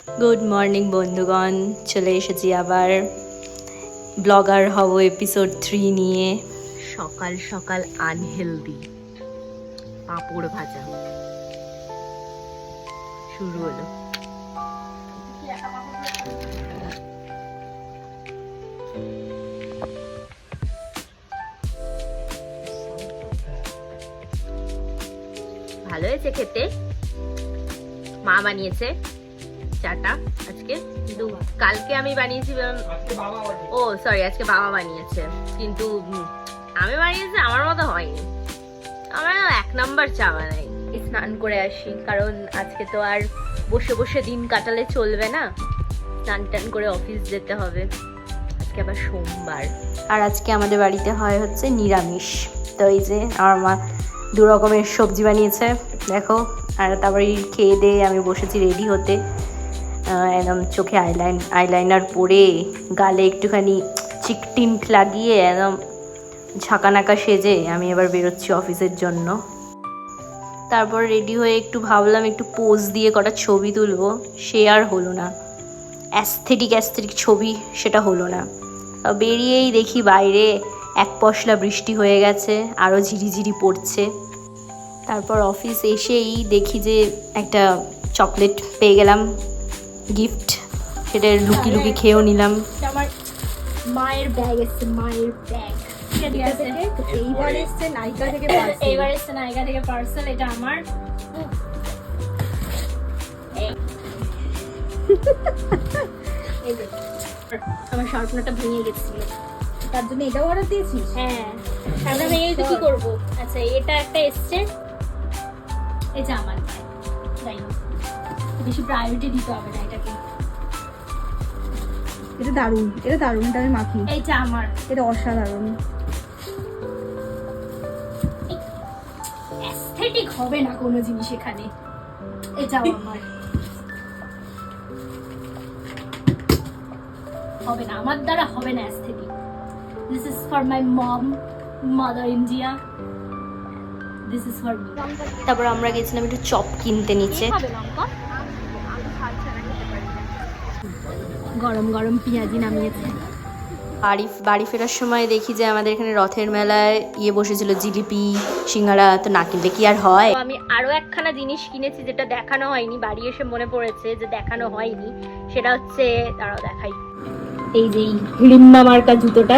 Good morning বন্ধুগণ, চলে এসেছি আবার ব্লগার হব এপিসোড 3 নিয়ে। সকাল সকাল আনহেলদি পাঁপড় ভাজা শুরু হলো। ভালো হয়েছে খেতে, মা বানিয়েছে চাটা আজকে, কিন্তু কালকে আমি বানিয়েছিলাম। ও সরি, আজকে বাবা বানিয়েছে, কিন্তু আমি বানিয়েছি আমার মতো হয়নি। আমার এক নাম্বার চা বানাই। স্নান করে আসি, কারণ আজকে তো আর বসে বসে দিন কাটালে চলবে না, স্নান টান করে অফিস যেতে হবে। আজকে আবার সোমবার, আর আজকে আমাদের বাড়িতে হচ্ছে নিরামিষ। তো এই যে আমার মা 2 রকমের সবজি বানিয়েছে দেখো। আর তারপরে খেয়ে দিয়ে আমি বসেছি রেডি হতে, একদম চোখে আইলাইনার পরে, গালে একটুখানি চিক টিন্ট লাগিয়ে একদম ঝাঁকানাকা সেজে আমি এবার বেরোচ্ছি অফিসের জন্য। তারপর রেডি হয়ে একটু ভাবলাম একটু পোজ দিয়ে কটা ছবি তুলবো, সে আর হলো না। অ্যাস্থেটিক ছবি সেটা হলো না। বেরিয়েই দেখি বাইরে এক পশলা বৃষ্টি হয়ে গেছে, আরও ঝিরিঝিরি পড়ছে। তারপর অফিস এসেই দেখি যে একটা চকলেট পেয়ে গেলাম গিফট, সেটা লুকি লুকি খেয়েও নিলাম। আমার মায়ের ব্যাগ এসছে, মায়ের ব্যাগ এইবার এসছে নাইকা থেকে পার্সেল। এইবার এসছে নাইকা থেকে পার্সেল, এটা আমার। আমার শার্পনারটা ভেঙে গেছিল, তার জন্য এটাও অর্ডার দিয়েছিস? হ্যাঁ, শার্পনার ভেঙে গেছে, কি করবো? আচ্ছা, এটা একটা এসছে, এটা আমার। যাই হোক, বেশি প্রায়োরিটি দিতে হবে না এটাকে। এটা দারুণ, এটা দারুণ, এটা আমি মাখি। এইটা আমার, এটা অসাধারণ। অ্যাস্থেটিক হবে না কোনো জিনিস এখানে, এটাও আমার। হবে না, আমার দ্বারা হবে না aesthetic. This is for my mom, mother India. This is for me. তারপর আমরা গেছিলাম একটু চপ কিনতে নিচে। গরম গরম পেঁয়াজি নামিয়েছে। বাড়ি ফেরার সময় দেখি যে আমাদের এখানে রথের মেলায় বসেছিল জিলিপি সিঙ্গারা, তো না কিনলে কি আর হয়। আমি আরো একখানা জিনিস কিনেছি যেটা দেখানো হয়নি, বাড়ি এসে মনে পড়েছে যে দেখানো হয়নি। সেটা হচ্ছে, দাঁড়াও দেখাই, এই যে রিম্মা মার্কা জুতোটা,